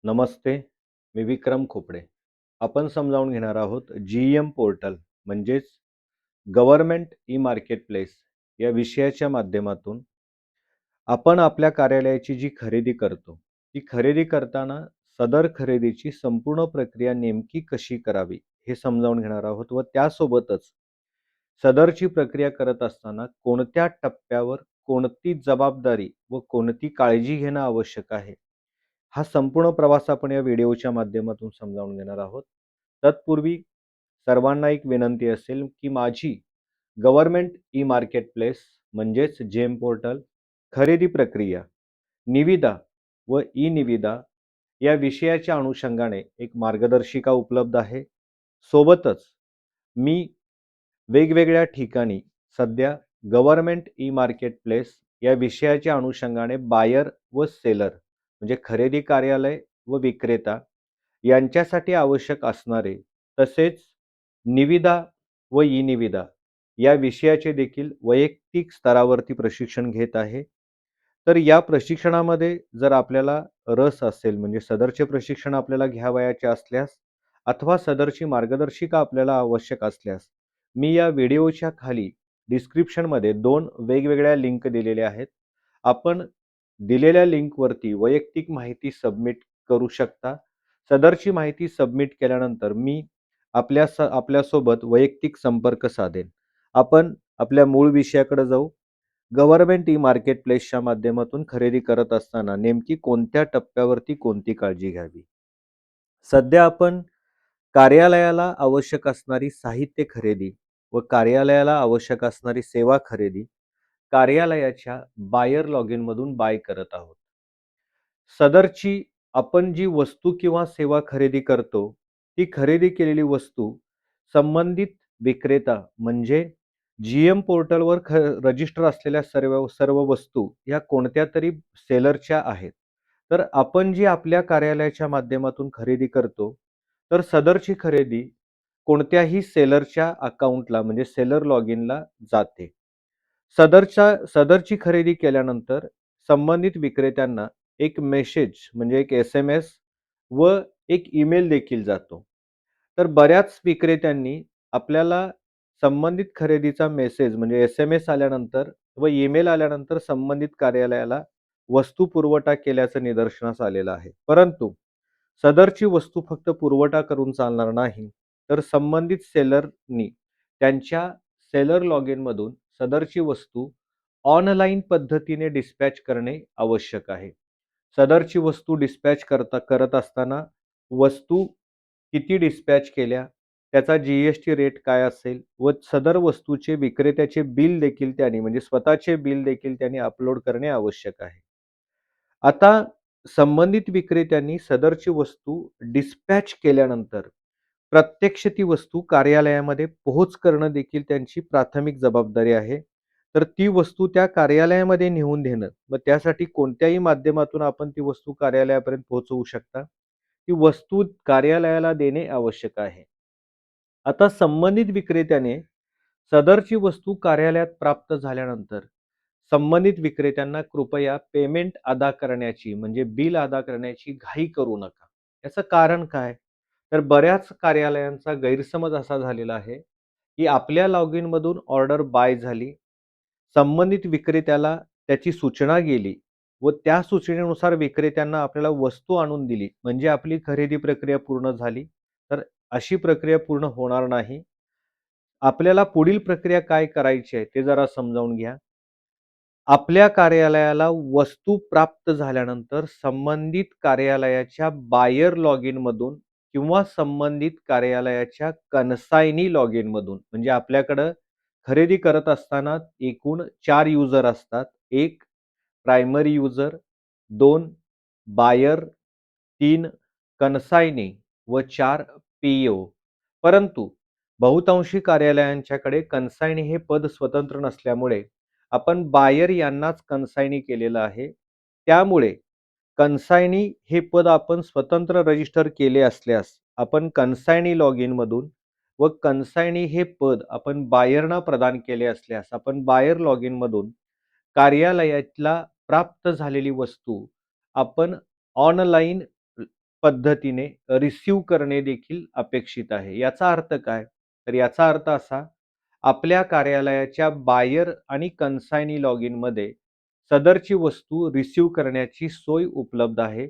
नमस्ते, मी विक्रम खोपडे. आपण समजावून घेणार आहोत GM पोर्टल म्हणजेच गव्हर्नमेंट ई-मार्केटप्लेस या विषयाच्या माध्यमातून आपण आपल्या कार्यालयाची जी खरेदी करतो, ती खरेदी करताना सदर खरेदीची संपूर्ण प्रक्रिया नेमकी कशी करावी, हे समजावून घेणार आहोत व त्यासोबतच सदरची प्रक्रिया करत असताना कोणत्या टप्प्यावर कोणती जबाबदारी व कोणती काळजी घेणं आवश्यक आहे, हा संपूर्ण प्रवास आपण या व्हिडिओच्या माध्यमातून समजावून घेणार आहोत. तत्पूर्वी सर्वांना एक विनंती असेल, की माझी गव्हर्नमेंट ई-मार्केटप्लेस म्हणजेच जेम पोर्टल, खरेदी प्रक्रिया, निविदा व ई-निविदा या विषयाच्या अनुषंगाने एक मार्गदर्शिका उपलब्ध आहे. सोबतच मी वेगवेगळ्या ठिकाणी सध्या गव्हर्नमेंट ई-मार्केटप्लेस या विषयाच्या अनुषंगाने बायर व सेलर म्हणजे खरेदी कार्यालय व विक्रेता यांच्यासाठी आवश्यक असणारे तसेच निविदा व ई-निविदा या विषयाचे देखील वैयक्तिक स्तरावरती प्रशिक्षण घेत आहे. तर या प्रशिक्षणामध्ये जर आपल्याला रस असेल म्हणजे सदरचे प्रशिक्षण आपल्याला घ्यावयाचे असल्यास अथवा सदरची मार्गदर्शिका आपल्याला आवश्यक असल्यास मी या व्हिडिओच्या खाली डिस्क्रिप्शनमध्ये 2 वेगवेगळ्या लिंक दिलेल्या आहेत. आपण दिलेल्या लिंकवरती वैयक्तिक माहिती सबमिट करू शकता. सदरची माहिती सबमिट केल्यानंतर मी आपल्यासोबत वैयक्तिक संपर्क साधेन. आपण आपल्या मूळ विषयाकडे जाऊ. गव्हर्नमेंट ई-मार्केटप्लेसच्या माध्यमातून खरेदी करत असताना नेमकी कोणत्या टप्प्यावरती कोणती काळजी घ्यावी? सध्या आपण कार्यालयाला आवश्यक असणारी साहित्य खरेदी व कार्यालयाला आवश्यक असणारी सेवा खरेदी कार्यालयाच्या बायर लॉगिनमधून बाय करत आहोत. सदरची आपण जी वस्तू किंवा सेवा खरेदी करतो, ती खरेदी केलेली वस्तू संबंधित विक्रेता म्हणजे GM पोर्टलवर रजिस्टर असलेल्या सर्व वस्तू या कोणत्यातरी सेलरच्या आहेत. तर आपण जी आपल्या कार्यालयाच्या माध्यमातून खरेदी करतो, तर सदरची खरेदी कोणत्याही सेलरच्या अकाउंटला म्हणजे सेलर लॉगिनला जाते. सदरची खरेदी केल्यानंतर संबंधित विक्रेत्यांना एक मेसेज म्हणजे एक SMS व एक ईमेल देखील जातो. तर बऱ्याच विक्रेत्यांनी आपल्याला संबंधित खरेदीचा मेसेज म्हणजे SMS आल्यानंतर व ईमेल आल्यानंतर संबंधित कार्यालयाला वस्तू पुरवठा केल्याचं निदर्शनास आलेलं आहे. परंतु सदरची वस्तू फक्त पुरवठा करून चालणार नाही, तर संबंधित सेलरनी त्यांच्या सेलर लॉगिनमधून सदरची वस्तू ऑनलाईन पद्धतीने डिस्पॅच करणे आवश्यक आहे. सदरची वस्तू डिस्पॅच करत असताना वस्तू किती डिस्पॅच केल्या, त्याचा GST रेट काय असेल व सदर वस्तूचे विक्रेत्याचे बिल देखील त्यांनी म्हणजे स्वतःचे बिल देखील त्यांनी अपलोड करणे आवश्यक आहे. आता संबंधित विक्रेत्यांनी सदरची वस्तू डिस्पॅच केल्यानंतर प्रत्यक्ष ती वस्तू कार्यालयामध्ये पोहोच करणं देखील त्यांची प्राथमिक जबाबदारी आहे. तर ती वस्तू त्या कार्यालयामध्ये नेऊन देणं, मग त्यासाठी कोणत्याही माध्यमातून आपण ती वस्तू कार्यालयापर्यंत पोहोचवू शकता. ती वस्तू कार्यालयाला देणे आवश्यक आहे. आता संबंधित विक्रेत्याने सदरची वस्तू कार्यालयात प्राप्त झाल्यानंतर संबंधित विक्रेत्यांना कृपया पेमेंट अदा करण्याची म्हणजे बिल अदा करण्याची घाई करू नका. याचं कारण काय? तर बऱ्याच कार्यालयांचा गैरसमज असा झालेला आहे, की आपल्या लॉगिनमधून ऑर्डर बाय झाली. संबंधित विक्रेत्याला त्याची सूचना गेली व त्या सूचनेनुसार विक्रेत्यांना आपल्याला वस्तू आणून दिली म्हणजे आपली खरेदी प्रक्रिया पूर्ण झाली. तर अशी प्रक्रिया पूर्ण होणार नाही. आपल्याला पुढील प्रक्रिया काय करायची आहे ते जरा समजावून घ्या. आपल्या कार्यालयाला वस्तू प्राप्त झाल्यानंतर संबंधित कार्यालयाच्या बायर लॉगिनमधून किंवा संबंधित कार्यालयाच्या कन्सायनी लॉगिनमधून म्हणजे आपल्याकडं खरेदी करत असताना एकूण 4 युजर असतात. 1 प्रायमरी युजर, 2 बायर, 3 कन्सायनी व 4 PO. परंतु बहुतांशी कार्यालयांच्याकडे कन्सायनी हे पद स्वतंत्र नसल्यामुळे आपण बायर यांनाच कन्सायनी केलेलं आहे. त्यामुळे कन्सायनी हे पद आपण स्वतंत्र रजिस्टर केले असल्यास आपण कन्सायनी लॉगिनमधून व कन्सायनी हे पद आपण बायरना प्रदान केले असल्यास आपण बायर लॉगिनमधून कार्यालयाला प्राप्त झालेली वस्तू आपण ऑनलाईन पद्धतीने रिसीव्ह करणे देखील अपेक्षित आहे. याचा अर्थ काय? तर याचा अर्थ असा, आपल्या कार्यालयाच्या बायर आणि कन्साइनी लॉगिनमध्ये सदरची वस्तू रिसीव्ह करण्याची सोय उपलब्ध आहे.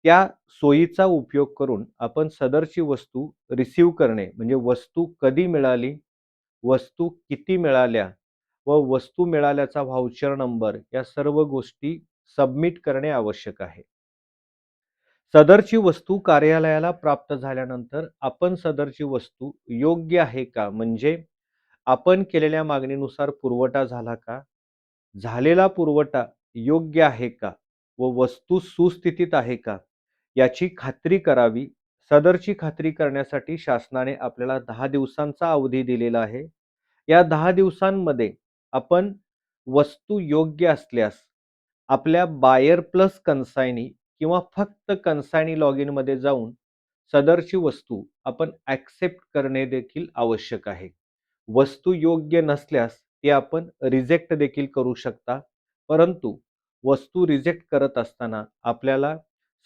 त्या सोयीचा उपयोग करून आपण सदरची वस्तू रिसीव्ह करणे म्हणजे वस्तू कधी मिळाली, वस्तू किती मिळाल्या व वस्तू मिळाल्याचा व्हाउचर नंबर या सर्व गोष्टी सबमिट करणे आवश्यक आहे. सदरची वस्तू कार्यालयाला प्राप्त झाल्यानंतर आपण सदरची वस्तू योग्य आहे का? म्हणजे आपण केलेल्या मागणीनुसार पुरवठा झाला का? झालेला पुरवठा योग्य आहे का? व वस्तू सुस्थितीत आहे का? याची खात्री करावी. सदरची खात्री करण्यासाठी शासनाने आपल्याला 10 दिवसांचा अवधी दिलेला आहे. या 10 दिवसांमध्ये आपण वस्तू योग्य असल्यास आपल्या बायर प्लस कन्सायनी किंवा फक्त कन्सायनी लॉगिनमध्ये जाऊन सदरची वस्तू आपण ॲक्सेप्ट करणे देखील आवश्यक आहे. वस्तू योग्य नसल्यास ती आपण रिजेक्ट देखील करू शकता. परंतु वस्तू रिजेक्ट करत असताना आपल्याला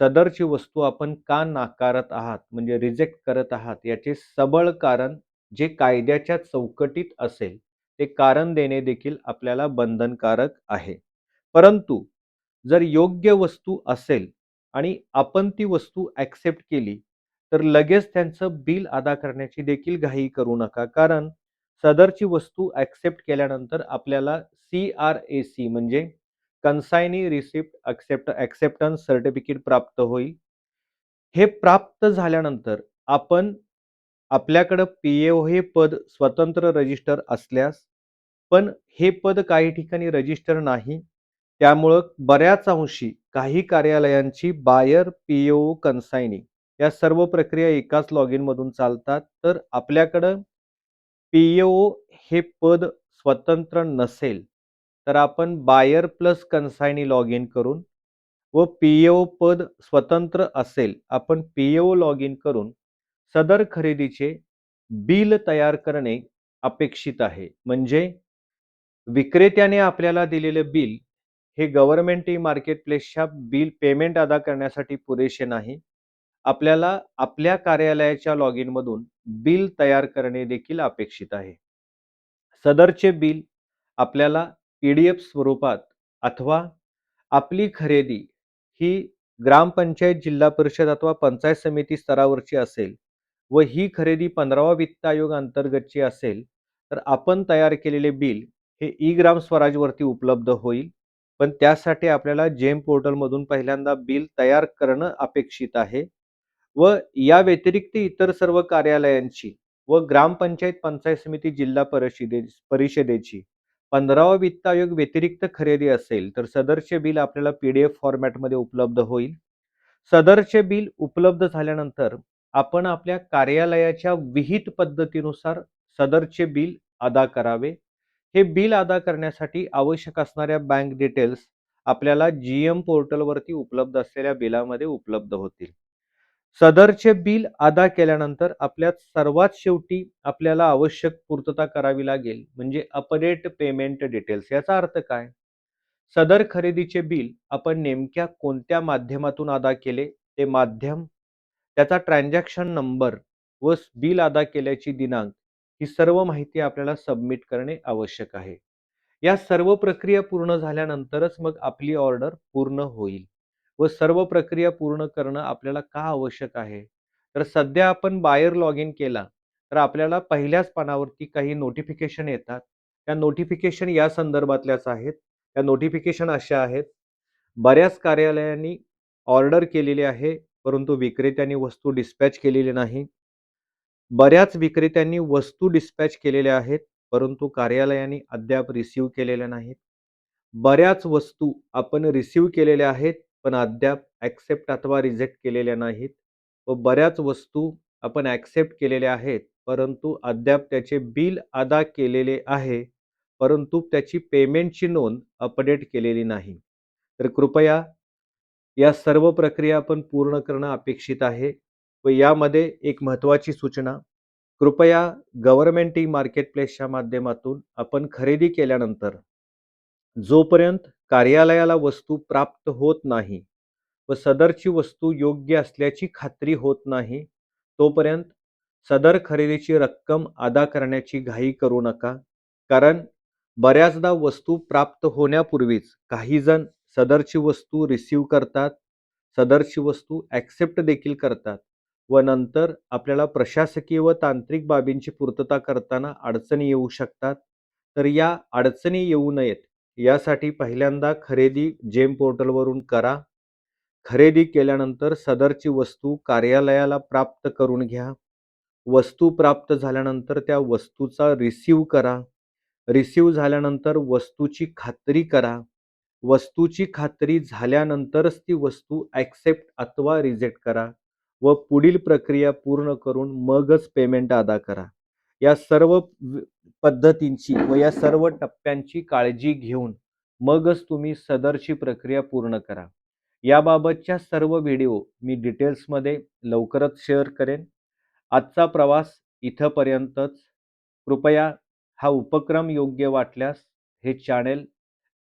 सदरची वस्तू आपण का नाकारत आहात म्हणजे रिजेक्ट करत आहात याचे सबळ कारण जे कायद्याच्या चौकटीत असेल ते कारण देणे देखील आपल्याला बंधनकारक आहे. परंतु जर योग्य वस्तू असेल आणि आपण ती वस्तू ॲक्सेप्ट केली, तर लगेच त्यांचं बिल अदा करण्याची देखील घाई करू नका. कारण सदरची वस्तू ॲक्सेप्ट केल्यानंतर आपल्याला CRAC म्हणजे कन्सायनी रिसिप्ट ॲक्सेप्टन्स सर्टिफिकेट प्राप्त होईल. हे प्राप्त झाल्यानंतर आपण आपल्याकडं पी-ए-ओ हे पद स्वतंत्र रजिस्टर असल्यास, पण हे पद काही ठिकाणी रजिस्टर नाही. त्यामुळं बऱ्याच अंशी काही कार्यालयांची बायर, पी-ओ, कन्सायनी या सर्व प्रक्रिया एकाच लॉगिनमधून चालतात. तर आपल्याकडं पी-ओ हे पद स्वतंत्र नसेल, तर आपण buyer plus consignee log in करून व पी-ओ पद स्वतंत्र असेल, आपण पी-ओ लॉग इन करून सदर खरेदीचे बिल तयार करणे अपेक्षित आहे. म्हणजे विक्रेत्याने आपल्याला दिलेलं बिल हे गव्हर्नमेंट ई मार्केटप्लेसच्या बिल पेमेंट अदा करण्यासाठी पुरेसे नाही. आपल्याला आपल्या कार्यालयाच्या लॉग इनमधून बिल तयार करणे देखील अपेक्षित आहे. सदरचे बिल आपल्याला पी-डी-एफ स्वरूपात अथवा आपली खरेदी ही ग्रामपंचायत, जिल्हा परिषद अथवा पंचायत समिती स्तरावरची असेल व ही खरेदी 15वा वित्त आयोग अंतर्गतची असेल, तर आपण तयार केलेले बिल हे ई-ग्राम स्वराजवरती उपलब्ध होईल. पण त्यासाठी आपल्याला जेम पोर्टलमधून पहिल्यांदा बिल तयार करणं अपेक्षित आहे व या व्यतिरिक्त इतर सर्व कार्यालयांची व ग्रामपंचायत, पंचायत समिती, जिल्हा परिषदेची 15वा वित्त आयोग व्यतिरिक्त खरेदी असेल, तर सदरचे बिल आपल्याला पी-डी-एफ फॉर्मॅटमध्ये उपलब्ध होईल. सदरचे बिल उपलब्ध झाल्यानंतर आपण आपल्या कार्यालयाच्या विहित पद्धतीनुसार सदरचे बिल अदा करावे. हे बिल अदा करण्यासाठी आवश्यक असणाऱ्या बँक डिटेल्स आपल्याला जी-एम पोर्टलवरती उपलब्ध असलेल्या बिलामध्ये उपलब्ध होतील. सदरचे बिल अदा केल्यानंतर आपल्यात सर्वात शेवटी आपल्याला आवश्यक पूर्तता करावी लागेल म्हणजे अपडेट पेमेंट डिटेल्स. याचा अर्थ काय? सदर खरेदीचे बिल आपण नेमक्या कोणत्या माध्यमातून अदा केले, ते माध्यम, त्याचा ट्रान्झॅक्शन नंबर व बिल अदा केल्याची दिनांक ही सर्व माहिती आपल्याला सबमिट करणे आवश्यक आहे. या सर्व प्रक्रिया पूर्ण झाल्यानंतरच मग आपली ऑर्डर पूर्ण होईल व सर्व प्रक्रिया पूर्ण करणं आपल्याला का आवश्यक आहे? तर सध्या आपण बायर लॉग इन केला, तर आपल्याला पहिल्याच पानावरती काही नोटिफिकेशन येतात. त्या नोटिफिकेशन या संदर्भातल्याच आहेत. त्या नोटिफिकेशन अशा आहेत, बऱ्याच कार्यालयांनी ऑर्डर केलेली आहे, परंतु विक्रेत्यांनी वस्तू डिस्पॅच केलेली नाही. बऱ्याच विक्रेत्यांनी वस्तू डिस्पॅच केलेल्या आहेत, परंतु कार्यालयाने अद्याप रिसीव्ह केलेल्या नाहीत. बऱ्याच वस्तू आपण रिसीव्ह केलेल्या आहेत, पण अद्याप ॲक्सेप्ट अथवा रिजेक्ट केलेल्या नाहीत व बऱ्याच वस्तू आपण ॲक्सेप्ट केलेल्या आहेत, परंतु अद्याप त्याचे बिल अदा केलेले आहे, परंतु त्याची पेमेंटची नोंद अपडेट केलेली नाही. तर कृपया या सर्व प्रक्रिया आपण पूर्ण करणं अपेक्षित आहे व यामध्ये एक महत्त्वाची सूचना, कृपया गव्हर्नमेंट ई मार्केटप्लेसच्या माध्यमातून आपण खरेदी केल्यानंतर जोपर्यंत कार्यालयाला वस्तू प्राप्त होत नाही, व सदरची वस्तू योग्य असल्याची खात्री होत नाही, तोपर्यंत सदर खरेदीची रक्कम अदा करण्याची घाई करू नका. कारण बऱ्याचदा वस्तू प्राप्त होण्यापूर्वीच काही जण सदरची वस्तू रिसीव्ह करतात, सदरची वस्तू ॲक्सेप्ट देखील करतात व नंतर आपल्याला प्रशासकीय व तांत्रिक बाबींची पूर्तता करताना अडचणी येऊ शकतात. तर या अडचणी येऊ नयेत यासाठी पहिल्यांदा खरेदी जेम पोर्टलवरून करा. खरेदी केल्यानंतर सदरची वस्तू कार्यालयाला प्राप्त करून घ्या. वस्तू प्राप्त झाल्यानंतर त्या वस्तूचा रिसीव्ह करा. रिसीव्ह झाल्यानंतर वस्तूची खात्री करा. वस्तूची खात्री झाल्यानंतरच ती वस्तू ॲक्सेप्ट अथवा रिजेक्ट करा व पुढील प्रक्रिया पूर्ण करून मगच पेमेंट अदा करा. या सर्व पद्धतींची व या सर्व टप्प्यांची काळजी घेऊन मगच तुम्ही सदरची प्रक्रिया पूर्ण करा. याबाबतच्या सर्व व्हिडिओ मी डिटेल्समध्ये लवकरच शेअर करेन. आजचा प्रवास इथपर्यंतच. कृपया हा उपक्रम योग्य वाटल्यास हे चॅनेल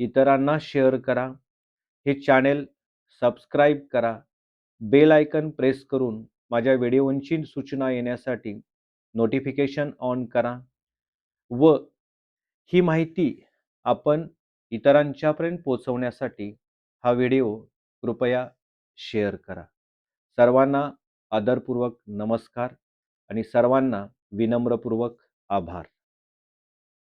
इतरांना शेअर करा. हे चॅनेल सबस्क्राईब करा. बेल आयकन प्रेस करून माझ्या व्हिडिओंची सूचना येण्यासाठी नोटिफिकेशन ऑन करा व ही माहिती आपण इतरांच्यापर्यंत पोहोचवण्यासाठी हा व्हिडिओ कृपया शेअर करा. सर्वांना आदरपूर्वक नमस्कार आणि सर्वांना विनम्रपूर्वक आभार.